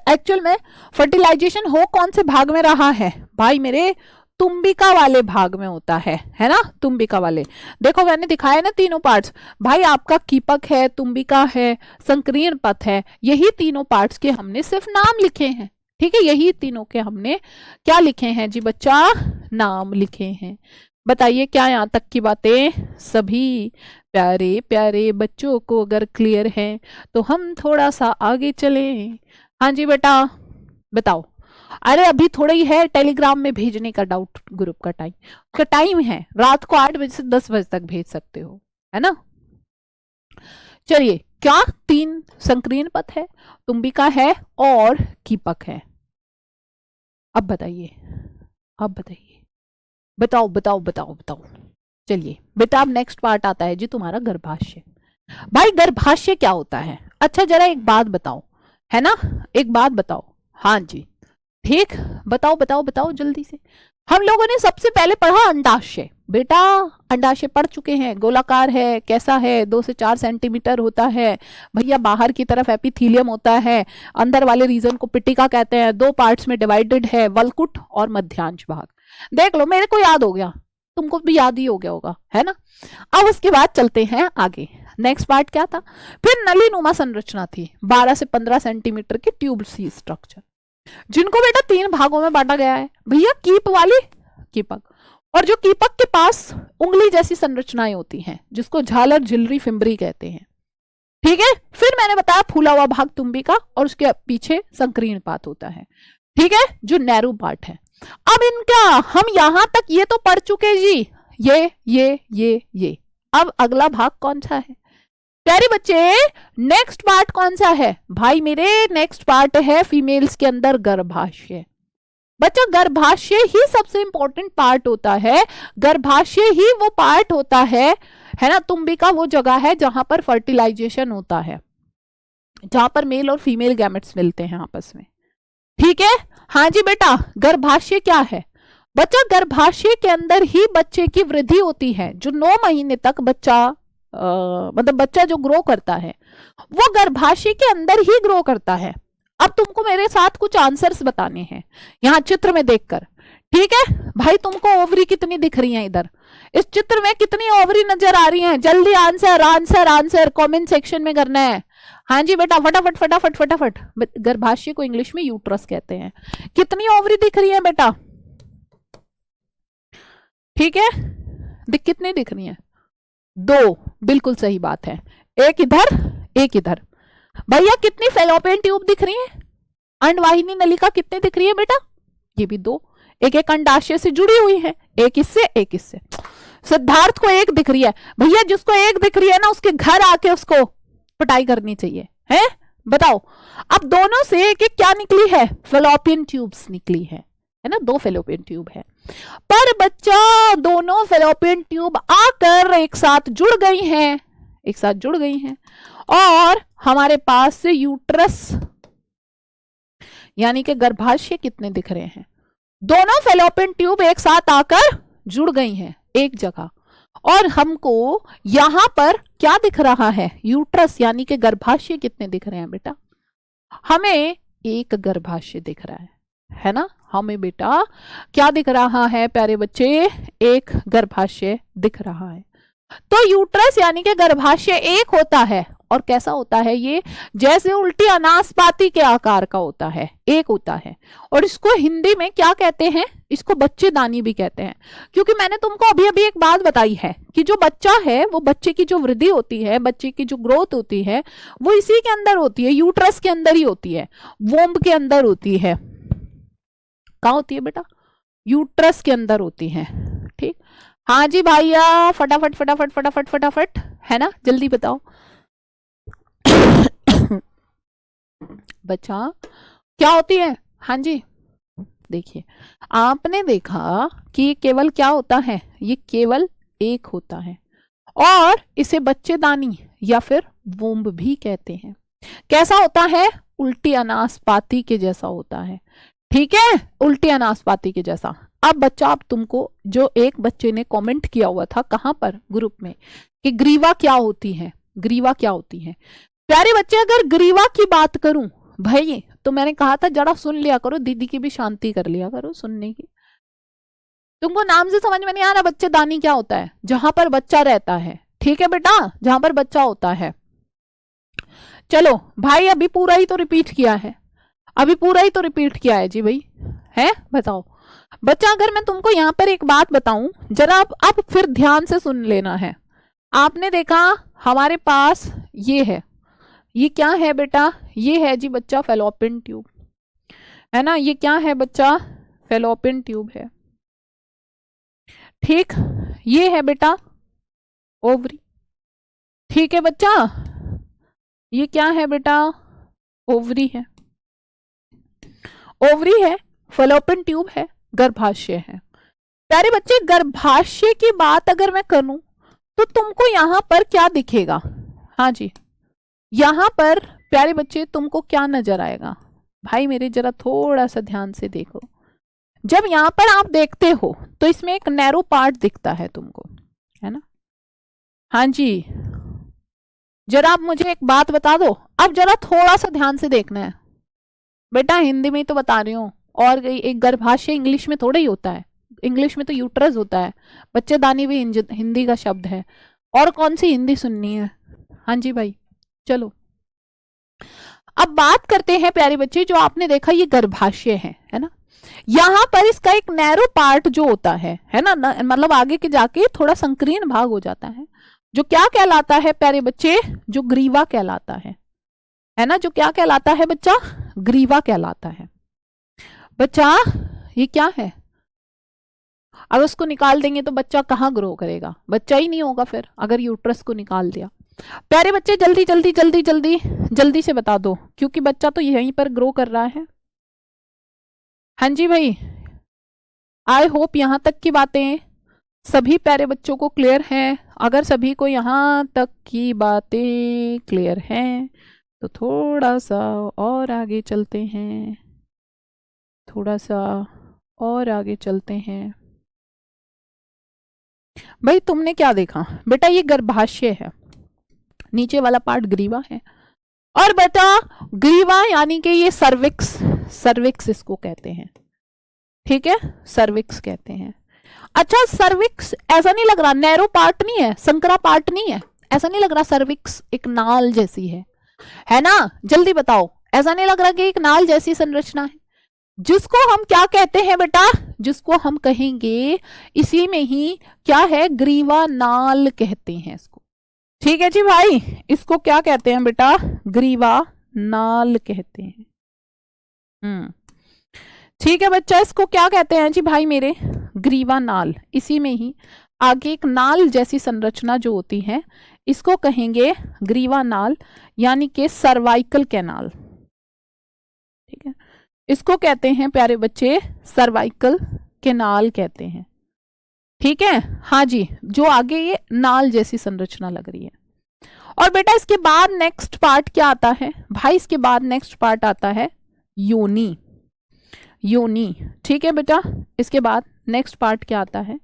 एक्चुअल में फर्टिलाइजेशन हो कौन से भाग में रहा है भाई मेरे? तुम्बिका वाले भाग में होता है ना, तुम्बिका वाले। देखो मैंने दिखाया ना तीनों पार्ट्स भाई, आपका कीपक है, तुम्बिका है, संकीर्ण पथ है, यही तीनों पार्ट्स के हमने सिर्फ नाम लिखे हैं। ठीक है, यही तीनों के हमने क्या लिखे हैं जी बच्चा? नाम लिखे हैं। बताइए क्या यहाँ तक की बातें सभी प्यारे प्यारे बच्चों को अगर क्लियर है तो हम थोड़ा सा आगे चलें। हाँ जी बेटा बताओ। अरे अभी थोड़ा ही है टेलीग्राम में भेजने का डाउट ग्रुप का टाइम, उसका टाइम है रात को 8 बजे से 10 बजे तक भेज सकते हो, है ना। चलिए, क्या 3 संकीर्ण पथ है, तुम्बिका है और कीपक है। अब बताइए, अब बताइए, बताओ बताओ बताओ बताओ। चलिए बेटा, अब नेक्स्ट पार्ट आता है जी तुम्हारा गर्भाशय। भाई गर्भाशय क्या होता है? अच्छा जरा एक बात बताओ, है ना, एक बात बताओ। हाँ जी ठीक, बताओ बताओ बताओ जल्दी से। हम लोगों ने सबसे पहले पढ़ा अंडाशय। बेटा अंडाशय पढ़ चुके हैं, गोलाकार है, कैसा है, 2 से 4 सेंटीमीटर होता है भैया, बाहर की तरफ एपिथीलियम होता है, अंदर वाले रीजन को पिटिका कहते हैं, 2 पार्ट्स में डिवाइडेड है, वलकुट और मध्यांश भाग। देख लो, मेरे को याद हो गया, तुमको भी याद ही हो गया होगा, है ना। अब उसके बाद चलते हैं आगे। नेक्स्ट पार्ट क्या था? फिर नलीनुमा संरचना थी, 12 से 15 सेंटीमीटर की ट्यूब सी स्ट्रक्चर, जिनको बेटा 3 भागों में बांटा गया है भैया। कीप वाली कीपक, और जो कीपक के पास उंगली जैसी संरचनाएं होती हैं जिसको झालर झिल्री फिम्बरी कहते हैं। ठीक है, फिर मैंने बताया फूला हुआ भाग तुम्बिका, और उसके पीछे संकीर्ण पात होता है। ठीक है, जो नैरो पार्ट है। अब इनका हम यहां तक ये तो पढ़ चुके जी, ये। अब अगला भाग कौन सा है प्यारे बच्चे? नेक्स्ट पार्ट कौन सा है भाई मेरे? नेक्स्ट पार्ट है फीमेल्स के अंदर गर्भाशय। बच्चा गर्भाशय ही सबसे इंपॉर्टेंट पार्ट होता है, गर्भाशय ही वो पार्ट होता है ना। तुम्बिका वो जगह है जहां पर फर्टिलाइजेशन होता है, जहां पर मेल और फीमेल गैमेट्स मिलते हैं आपस में। ठीक है, हाँ जी बेटा, गर्भाशय क्या है बच्चा? गर्भाशय के अंदर ही बच्चे की वृद्धि होती है। जो 9 महीने तक बच्चा मतलब बच्चा जो ग्रो करता है वो गर्भाशय के अंदर ही ग्रो करता है। अब तुमको मेरे साथ कुछ आंसर्स बताने हैं यहाँ चित्र में देखकर। ठीक है भाई, तुमको ओवरी कितनी दिख रही है इधर इस चित्र में? कितनी ओवरी नजर आ रही हैं? जल्दी answer answer answer comment section में करना है। हाँ जी बेटा, फटाफट फटाफट फटाफट। गर्भाशय को इंग्लिश में यूट्रस कहते हैं। कितनी ओवरी दिख रही है बेटा? ठीक है, कितनी दिख रही है? 2, बिल्कुल सही बात है। एक इधर एक इधर। भैया कितनी फेलोपियन ट्यूब दिख रही है? अंडवाहिनी नलिका कितनी दिख रही है बेटा? ये भी 2, एक एक अंडाशय से जुड़ी हुई है, एक इससे एक इससे। सिद्धार्थ को 1 दिख रही है भैया। जिसको 1 दिख रही है ना उसके घर आके उसको पिटाई करनी चाहिए, है? बताओ। अब दोनों से एक एक क्या निकली है? फेलोपियन ट्यूब्स निकली है ना, 2 फेलोपियन ट्यूब है। पर बच्चा दोनों फेलोपियन ट्यूब आकर एक साथ जुड़ गई हैं, एक साथ जुड़ गई हैं, और हमारे पास से यूट्रस यानी कि गर्भाशय कितने दिख रहे हैं? दोनों फेलोपियन ट्यूब एक साथ आकर जुड़ गई हैं एक जगह, और हमको यहां पर क्या दिख रहा है? यूट्रस यानी कि गर्भाशय कितने दिख रहे हैं बेटा? हमें एक गर्भाशय दिख रहा है ना। हमें बेटा क्या दिख रहा है प्यारे बच्चे? एक गर्भाशय दिख रहा है। तो यूट्रस यानी कि गर्भाशय एक होता है, और कैसा होता है ये? जैसे उल्टी अनासपाती के आकार का होता है, एक होता है। और इसको हिंदी में क्या कहते हैं? इसको बच्चेदानी भी कहते हैं। क्योंकि मैंने तुमको अभी अभी एक बात बताई है कि जो बच्चा है वो बच्चे की जो वृद्धि होती है, बच्चे की जो ग्रोथ होती है वो इसी के अंदर होती है, यूट्रस के अंदर ही होती है, वोम्ब के अंदर होती है। कहाँ होती है बेटा? यूट्रस के अंदर होती है। ठीक, हाँ जी भैया, फटाफट फटाफट फटाफट फटाफट, है ना, जल्दी बताओ। बच्चा क्या होती है? हाँ जी, देखिए आपने देखा कि ये केवल क्या होता है, ये केवल एक होता है और इसे बच्चेदानी या फिर वोम्ब भी कहते हैं। कैसा होता है? उल्टी अनासपाती के जैसा होता है, ठीक है, उल्टी अनासपाती के जैसा। अब बच्चा, अब तुमको जो एक बच्चे ने कमेंट किया हुआ था, कहां पर, ग्रुप में, कि ग्रीवा क्या होती है, ग्रीवा क्या होती है। प्यारे बच्चे, अगर ग्रीवा की बात करूं भाई, तो मैंने कहा था जरा सुन लिया करो, दीदी की भी शांति कर लिया करो सुनने की। तुमको नाम से समझ में नहीं आ रहा बच्चेदानी क्या होता है? जहां पर बच्चा रहता है, ठीक है बेटा, जहां पर बच्चा होता है। चलो भाई, अभी पूरा ही तो रिपीट किया है, अभी पूरा ही तो रिपीट किया है जी भाई, है, बताओ बच्चा। अगर मैं तुमको यहाँ पर एक बात बताऊं, जरा अब फिर ध्यान से सुन लेना है। आपने देखा हमारे पास ये है, ये क्या है बेटा? ये है जी बच्चा फैलोपियन ट्यूब, है ना, ये क्या है बच्चा? फैलोपियन ट्यूब है, ठीक। ये है बेटा ओवरी, ठीक है बच्चा, ये क्या है बेटा? ओवरी है, ओवरी है, फैलोपियन ट्यूब है, गर्भाशय है। प्यारे बच्चे, गर्भाशय की बात अगर मैं करूं तो तुमको यहां पर क्या दिखेगा? हाँ जी, यहां पर प्यारे बच्चे तुमको क्या नजर आएगा? भाई मेरे जरा थोड़ा सा ध्यान से देखो। जब यहां पर आप देखते हो तो इसमें एक नैरो पार्ट दिखता है तुमको, है ना? हाँ जी, जरा आप मुझे एक बात बता दो, अब जरा थोड़ा सा ध्यान से देखना है बेटा, हिंदी में तो बता रही हूँ, और एक गर्भाशय इंग्लिश में थोड़ा ही होता है, इंग्लिश में तो यूट्रस होता है, बच्चेदानी भी हिंदी का शब्द है, और कौन सी हिंदी सुननी है? हाँ जी भाई, चलो अब बात करते हैं प्यारे बच्चे, जो आपने देखा ये गर्भाशय है ना, यहां पर इसका एक नैरो पार्ट जो होता है ना, मतलब आगे के जाके थोड़ा संकीर्ण भाग हो जाता है, जो क्या कहलाता है प्यारे बच्चे? जो ग्रीवा कहलाता है ना, जो क्या कहलाता है बच्चा? ग्रीवा कहलाता है। बच्चा ये क्या है? अब उसको निकाल देंगे तो बच्चा कहाँ ग्रो करेगा? बच्चा ही नहीं होगा फिर, अगर यूट्रस को निकाल दिया। प्यारे बच्चे जल्दी जल्दी जल्दी जल्दी जल्दी से बता दो, क्योंकि बच्चा तो यहीं पर ग्रो कर रहा है। हाँ जी भाई, आई होप यहां तक की बातें सभी प्यारे बच्चों को क्लियर हैं। अगर सभी को यहां तक की बातें क्लियर हैं तो थोड़ा सा और आगे चलते हैं, थोड़ा सा और आगे चलते हैं। भाई तुमने क्या देखा बेटा? ये गर्भाशय है, नीचे वाला पार्ट ग्रीवा है, और बेटा ग्रीवा यानी कि ये सर्विक्स, सर्विक्स इसको कहते हैं, ठीक है, सर्विक्स कहते हैं। अच्छा, सर्विक्स ऐसा नहीं लग रहा नैरो पार्ट नहीं है, संकरा पार्ट नहीं है, ऐसा नहीं लग रहा सर्विक्स एक नाल जैसी है ना? जल्दी बताओ, ऐसा नहीं लग रहा कि एक नाल जैसी संरचना है? जिसको हम क्या कहते हैं बेटा? जिसको हम कहेंगे इसी में ही क्या है, ग्रीवा नाल कहते हैं इसको, ठीक है जी भाई, इसको क्या कहते हैं बेटा? ग्रीवा नाल कहते हैं। ठीक है बच्चा, इसको क्या कहते हैं जी भाई मेरे? ग्रीवा नाल। इसी में ही आगे एक नाल जैसी संरचना जो होती है इसको कहेंगे ग्रीवा नाल, यानी कि सर्वाइकल कैनाल, ठीक है, इसको कहते हैं प्यारे बच्चे सर्वाइकल कैनाल कहते हैं, ठीक है। हाँ जी, जो आगे ये नाल जैसी संरचना लग रही है। और बेटा इसके बाद नेक्स्ट पार्ट क्या आता है भाई? इसके बाद नेक्स्ट पार्ट आता है योनि, योनि, ठीक है बेटा। इसके बाद नेक्स्ट पार्ट क्या आता है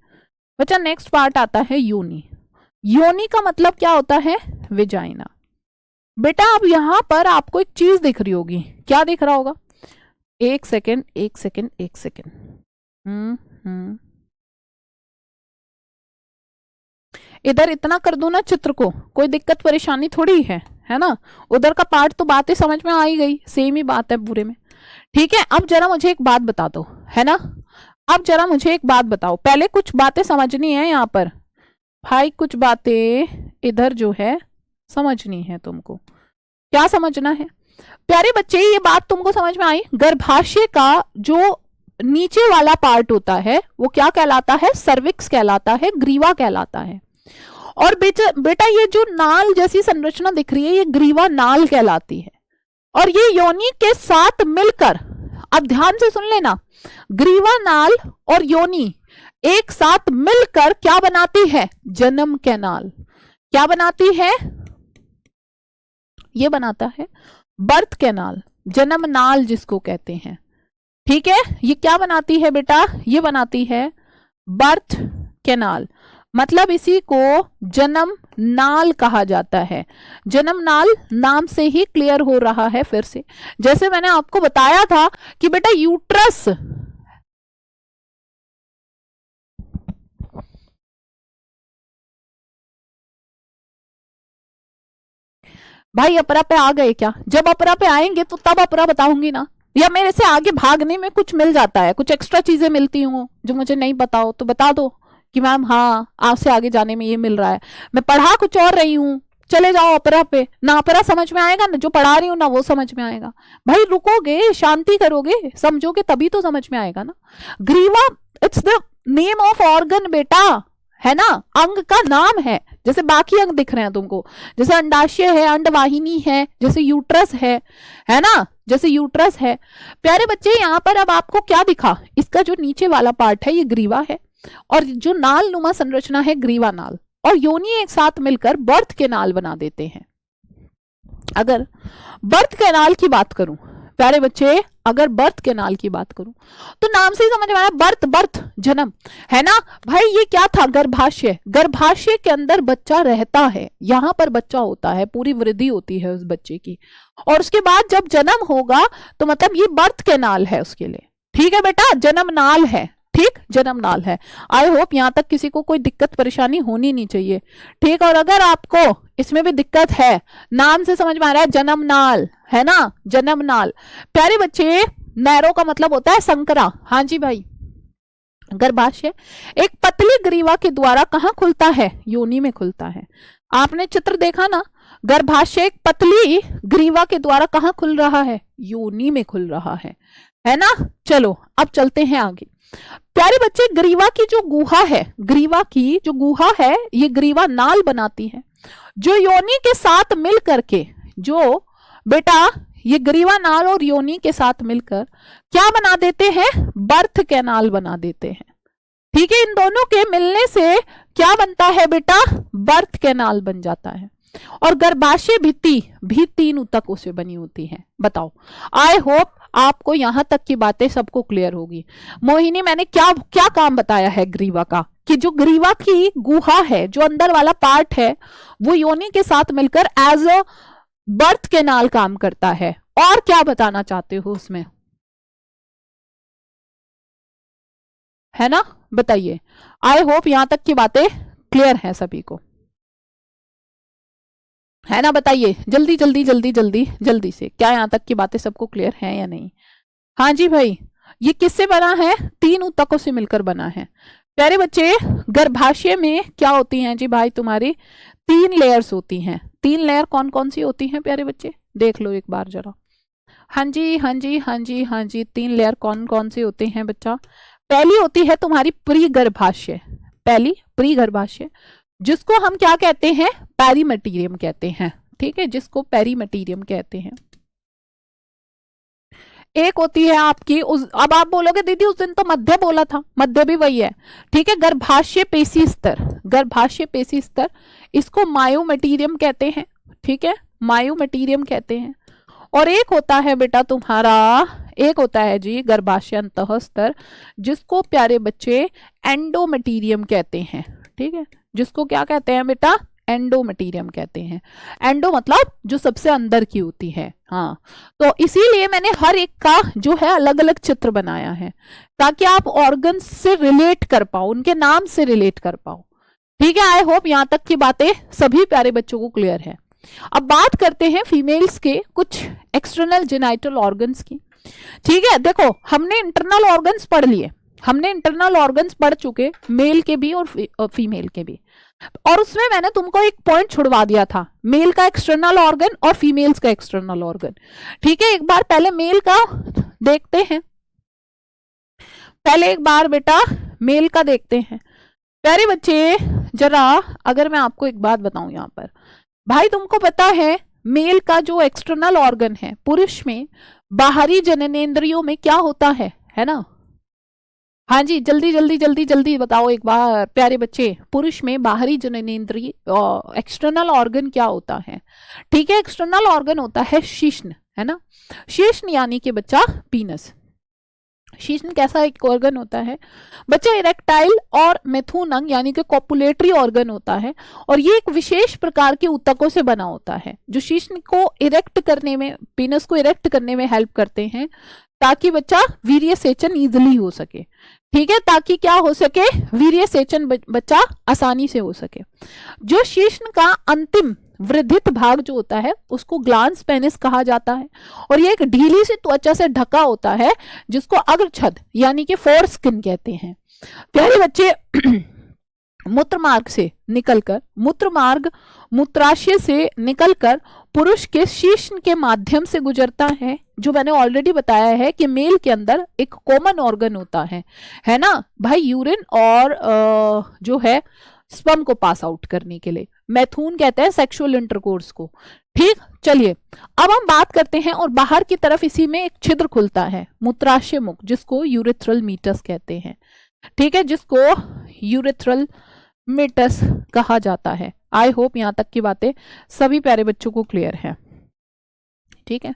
बच्चा? नेक्स्ट पार्ट आता है योनि। योनि का मतलब क्या होता है? वेजाइना। बेटा अब यहां पर आपको एक चीज दिख रही होगी, क्या दिख रहा होगा? एक सेकेंड एक सेकेंड एक सेकेंड, इधर इतना कर दू ना चित्र को, कोई दिक्कत परेशानी थोड़ी है ना? उधर का पार्ट तो बातें समझ में आ ही गई, सेम ही बात है पूरे में, ठीक है। अब जरा मुझे एक बात बता दो, है ना, अब जरा मुझे एक बात बताओ, पहले कुछ बातें समझनी है यहाँ पर भाई, कुछ बातें इधर जो है समझनी है तुमको। क्या समझना है प्यारे बच्चे? ये बात तुमको समझ में आई? गर्भाशय का जो नीचे वाला पार्ट होता है वो क्या कहलाता है, सर्विक्स कहलाता है, ग्रीवा कहलाता है। और बेटा ये जो नाल जैसी संरचना दिख रही है ये ग्रीवा नाल कहलाती है। और ये योनि के साथ मिलकर, अब ध्यान से सुन लेना, ग्रीवा नाल और योनि एक साथ मिलकर क्या बनाती है, जन्म कैनाल। क्या बनाती है, ये बनाता है बर्थ कैनाल, जन्म नाल जिसको कहते हैं। ठीक है, ये क्या बनाती है बेटा, ये बनाती है बर्थ कैनाल, मतलब इसी को जन्म नाल कहा जाता है। जन्म नाल नाम से ही क्लियर हो रहा है। फिर से जैसे मैंने आपको बताया था कि बेटा यूट्रस, भाई अपरा पे आ गए क्या, जब अपरा पे आएंगे तो तब अपरा बताऊंगी ना, या मेरे से आगे भागने में कुछ मिल जाता है, कुछ एक्स्ट्रा चीजें मिलती हूँ जो मुझे नहीं पता हो तो बता दो कि मैम हाँ आपसे आगे जाने में ये मिल रहा है, मैं पढ़ा कुछ और रही हूँ, चले जाओ अपरा पे, ना अपरा समझ में आएगा ना जो पढ़ा रही हूँ ना वो समझ में आएगा। भाई रुकोगे, शांति करोगे, समझोगे तभी तो समझ में आएगा ना। ग्रीवा it's the name of organ बेटा, है ना, अंग का नाम है। जैसे बाकी अंग दिख रहे हैं तुमको, जैसे अंडाशय है, अंडवाहिनी है, जैसे यूट्रस है ना, जैसे यूट्रस है। प्यारे बच्चे यहाँ पर अब आपको क्या दिखा, इसका जो नीचे वाला पार्ट है ये ग्रीवा है और जो नाल नुमा संरचना है ग्रीवा नाल, और योनि एक साथ मिलकर बर्थ कैनाल बना देते हैं। अगर बर्थ कैनाल की बात करूं प्यारे बच्चे, अगर बर्थ कैनाल की बात करूं तो नाम से ही समझ में आया, बर्थ बर्थ जन्म, है ना। भाई ये क्या था, गर्भाशय, गर्भाशय के अंदर बच्चा रहता है, यहां पर बच्चा होता है, पूरी वृद्धि होती है उस बच्चे की, और उसके बाद जब जन्म होगा तो मतलब ये बर्थ कैनाल है उसके लिए। ठीक है बेटा, जन्म नाल है, ठीक, जन्म नाल है। आई होप यहां तक किसी को कोई दिक्कत परेशानी होनी नहीं चाहिए। ठीक, और अगर आपको इसमें भी दिक्कत है, नाम से समझ में आ रहा है जन्म नाल, है ना, जन्म नाल। प्यारे बच्चे नैरो का मतलब होता है संकरा। हाँ जी भाई, गर्भाशय एक पतली ग्रीवा के द्वारा कहां खुलता है, योनि में खुलता है। आपने चित्र देखा ना, गर्भाशय एक पतली ग्रीवा के द्वारा कहां खुल रहा है, योनि में खुल रहा है ना। चलो अब चलते हैं आगे। प्यारे बच्चे ग्रीवा की जो गुहा है, ग्रीवा की जो गुहा है ये ग्रीवा नाल बनाती है, जो योनि के साथ मिल करके, जो बेटा ये ग्रीवा नाल और योनि के साथ मिलकर क्या बना देते हैं, बर्थ कैनाल बना देते हैं। ठीक है, इन दोनों के मिलने से क्या बनता है बेटा, बर्थ कैनाल बन जाता है। और गर्भाशय भित्ति भी 3 ऊतकों से बनी होती है। बताओ, आई होप आपको यहां तक की बातें सबको क्लियर होगी। मोहिनी मैंने क्या क्या काम बताया है ग्रीवा का, कि जो ग्रीवा की गुहा है, जो अंदर वाला पार्ट है, वो योनि के साथ मिलकर एज अ बर्थ कैनाल काम करता है। और क्या बताना चाहते हो उसमें, है ना, बताइए। आई होप यहां तक की बातें क्लियर है सभी को, है ना, बताइए जल्दी जल्दी जल्दी जल्दी जल्दी से, क्या यहां तक की बातें सबको क्लियर है या नहीं। हाँ जी भाई, ये किससे बना है, 3 ऊतकों से मिलकर बना है। प्यारे बच्चे गर्भाशय में क्या होती हैं जी भाई, तुम्हारी 3 लेयर्स होती हैं। 3 लेयर कौन कौन सी होती हैं प्यारे बच्चे, देख लो एक बार जरा। हाँ जी हाँ जी हाँ जी हाँ जी, 3 लेयर कौन कौन से होते हैं बच्चा। पहली होती है तुम्हारी प्री गर्भाशय, पहली प्री गर्भाशय, जिसको हम क्या कहते हैं, पेरीमेटीरियम कहते हैं। ठीक है, जिसको पेरीमेटीरियम कहते हैं। एक होती है आपकी अब आप बोलोगे दीदी उस दिन तो मध्य बोला था, मध्य भी वही है। ठीक है, गर्भाशय पेशी स्तर, गर्भाशय पेशी स्तर, इसको मायोमेटीरियम कहते हैं। ठीक है, मायोमेटीरियम कहते हैं। और एक होता है बेटा तुम्हारा, एक होता है जी गर्भाशय अंतः स्तर, जिसको प्यारे बच्चे एंडोमेटीरियम कहते हैं। ठीक है, जिसको क्या कहते हैं बेटा, एंडोमेटीरियम कहते हैं। एंडो मतलब जो सबसे अंदर की होती है। हाँ, तो इसीलिए मैंने हर एक का जो है अलग अलग चित्र बनाया है, ताकि आप ऑर्गन से रिलेट कर पाओ, उनके नाम से रिलेट कर पाओ। ठीक है, आई होप यहां तक की बातें सभी प्यारे बच्चों को क्लियर है। अब बात करते हैं फीमेल्स के कुछ एक्सटर्नल जेनाइटल ऑर्गन्स की। ठीक है, देखो हमने इंटरनल ऑर्गन्स पढ़ लिए, हमने इंटरनल ऑर्गन्स पढ़ चुके, मेल के भी और फीमेल के भी। और उसमें मैंने तुमको एक पॉइंट छुड़वा दिया था, मेल का एक्सटर्नल ऑर्गन और फीमेल्स का एक्सटर्नल ऑर्गन। ठीक है, एक बार पहले मेल का देखते हैं। पहले एक बार बेटा मेल का देखते हैं प्यारे बच्चे। जरा अगर मैं आपको एक बात बताऊं यहाँ पर, भाई तुमको पता है मेल का जो एक्सटर्नल ऑर्गन है, पुरुष में बाहरी जननेंद्रियों में क्या होता है ना? हाँ जी, जल्दी जल्दी जल्दी जल्दी बताओ एक बार प्यारे बच्चे, पुरुष में बाहरी जननेंद्रिय एक्सटर्नल ऑर्गन क्या होता है? ठीक है, एक्सटर्नल ऑर्गन होता है शीश्न, है ना? शीश्न यानी कि बच्चा पीनस। शीश्न कैसा एक ऑर्गन होता है बच्चा? इरेक्टाइल और मिथुन अंग यानी कि कॉपुलेटरी ऑर्गन होता है, और ये एक विशेष प्रकार के ऊतकों से बना होता है जो शीश्न को इरेक्ट करने में, पीनस को इरेक्ट करने में हेल्प करते हैं, ताकि बच्चा वीर्य सेचन इजिली हो सके। ठीक है, ताकि क्या हो सके? वीर्य सेचन बच्चा आसानी से हो सके। जो शीश्न का अंतिम वृद्धित भाग जो होता है उसको ग्लांस पेनिस कहा जाता है, और ये एक ढीली सी त्वचा से ढका होता है जिसको अग्रछद यानी कि फोर स्किन कहते हैं। प्यारे बच्चे मूत्र मार्ग से निकलकर, मूत्र मार्ग मूत्राशय से निकलकर पुरुष के शीश्न के माध्यम से गुजरता है, जो मैंने ऑलरेडी बताया है कि मेल के अंदर एक कॉमन ऑर्गन होता है ना भाई, यूरिन और जो है स्पर्म को पास आउट करने के लिए। मैथुन कहते हैं सेक्सुअल इंटरकोर्स को। ठीक, चलिए अब हम बात करते हैं, और बाहर की तरफ इसी में एक छिद्र खुलता है मूत्राशय मुख, जिसको यूरेथ्रल मीटस कहते हैं। ठीक है, जिसको यूरेथ्रल मीटस कहा जाता है। आई होप यहां तक की बातें सभी प्यारे बच्चों को क्लियर है। ठीक है,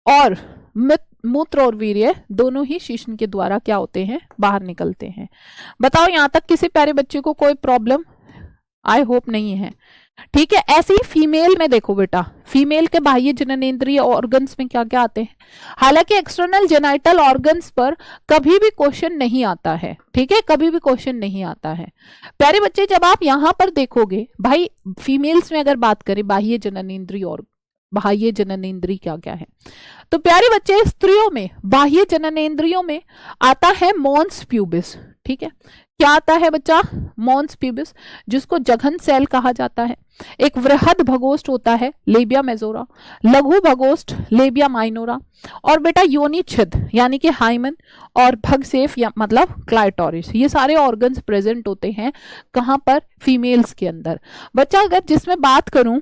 और मूत्र और वीर्य दोनों ही शीश्न के द्वारा क्या होते हैं? बाहर निकलते हैं। बताओ यहां तक किसी प्यारे बच्चे को कोई प्रॉब्लम? आई होप नहीं है। ठीक है, ऐसे ही फीमेल में देखो बेटा, फीमेल के बाह्य जननेंद्रिय ऑर्गन्स में क्या क्या आते हैं? हालांकि एक्सटर्नल जेनाइटल ऑर्गन्स पर कभी भी क्वेश्चन नहीं आता है। ठीक है, कभी भी क्वेश्चन नहीं आता है प्यारे बच्चे। जब आप यहां पर देखोगे भाई, फीमेल्स में अगर बात करें बाह्य जननेंद्रिय और बाह्य जननेंद्रिय क्या क्या है, तो प्यारे बच्चे स्त्रियों में बाह्य जननेंद्रियों में आता है मॉन्स प्यूबिस। ठीक है, क्या आता है बच्चा? मॉन्स प्यूबिस, जिसको जघन सेल कहा जाता है। एक वृहद भगोष्ठ होता है लेबिया मेजोरा, लघु भगोष्ठ लेबिया माइनोरा, और बेटा योनि छिद्र यानी कि हाइमन और भगसेफ या मतलब क्लाइटोरिस, ये सारे ऑर्गन्स प्रेजेंट होते हैं कहां पर? फीमेल्स के अंदर। बच्चा अगर जिसमें बात करूं,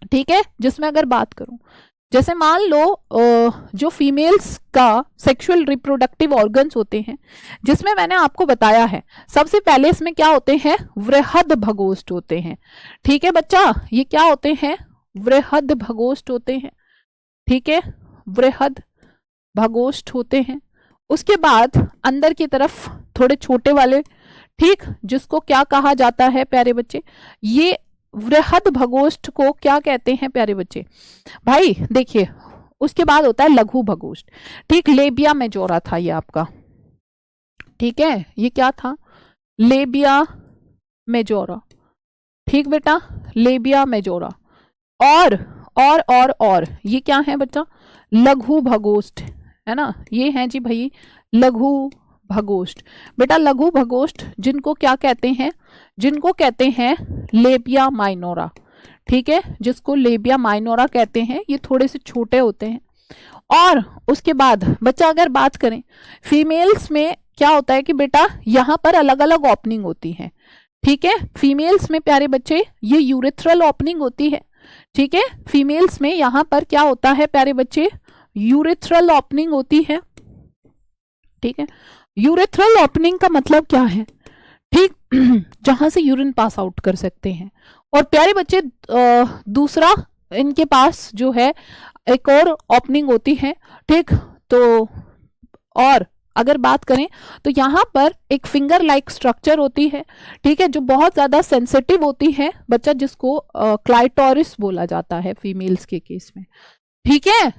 ठीक है, जिसमें अगर बात करूं, जैसे मान लो जो फीमेल्स का सेक्सुअल रिप्रोडक्टिव ऑर्गन्स होते हैं, जिसमें मैंने आपको बताया है सबसे पहले इसमें क्या होते हैं? वृहद भगोष्ठ होते हैं। ठीक है बच्चा, ये क्या होते हैं? वृहद भगोष्ठ होते हैं। ठीक है, वृहद भगोष्ठ होते हैं। उसके बाद अंदर की तरफ थोड़े छोटे वाले, ठीक, जिसको क्या कहा जाता है प्यारे बच्चे? ये वृहद भगोष्ठ को क्या कहते हैं प्यारे बच्चे? भाई देखिए, उसके बाद होता है लघु भगोष्ठ। ठीक, लेबिया मेजोरा था ये आपका। ठीक है, ये क्या था? Labia majora. ठीक बेटा, लेबिया मेजोरा। और ये क्या है बच्चा? लघु भगोष्ठ, है ना? ये है जी भाई लघु भगोष्ठ। बेटा लघु भगोष्ठ जिनको क्या कहते हैं? जिनको कहते हैं लेबिया माइनोरा। ठीक है, जिसको लेबिया माइनोरा कहते हैं, ये थोड़े से छोटे होते हैं। और उसके बाद बच्चा अगर बात करें फीमेल्स में क्या होता है कि बेटा यहां पर अलग अलग ओपनिंग होती है। ठीक है, फीमेल्स में प्यारे बच्चे ये यूरेथ्रल ओपनिंग होती है। ठीक है, फीमेल्स में यहां पर क्या होता है प्यारे बच्चे? यूरेथ्रल ओपनिंग होती है। ठीक है, यूरेथ्रल ओपनिंग का मतलब क्या है? ठीक, जहां से यूरिन पास आउट कर सकते हैं। और प्यारे बच्चे दूसरा इनके पास जो है एक और ओपनिंग होती है। ठीक, तो और अगर बात करें तो यहाँ पर एक फिंगर लाइक स्ट्रक्चर होती है। ठीक है, जो बहुत ज्यादा सेंसिटिव होती है बच्चा, जिसको क्लाइटोरिस बोला जाता है फीमेल्स के केस में। ठीक है,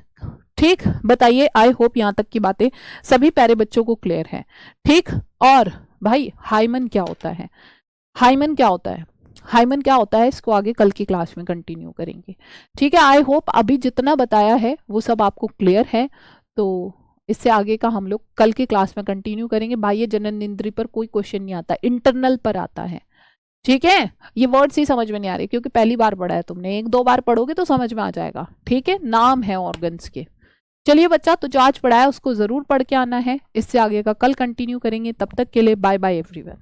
ठीक, बताइए। आई होप यहां तक की बातें सभी प्यारे बच्चों को क्लियर है। ठीक, और भाई हाइमन क्या होता है? हाइमन क्या होता है? हाइमन क्या होता है, इसको आगे कल की क्लास में कंटिन्यू करेंगे। ठीक है, आई होप अभी जितना बताया है वो सब आपको क्लियर है। तो इससे आगे का हम लोग कल की क्लास में कंटिन्यू करेंगे। बाह्य जननेंद्रिय पर कोई क्वेश्चन नहीं आता, इंटरनल पर आता है। ठीक है, ये वर्ड्स ही समझ में नहीं आ रहे क्योंकि पहली बार पढ़ा है तुमने, एक दो बार पढ़ोगे तो समझ में आ जाएगा। ठीक है, नाम है ऑर्गन्स के। चलिए बच्चा, तो जो आज पढ़ा है उसको ज़रूर पढ़ के आना है। इससे आगे का कल कंटिन्यू करेंगे। तब तक के लिए बाय बाय एवरीवन।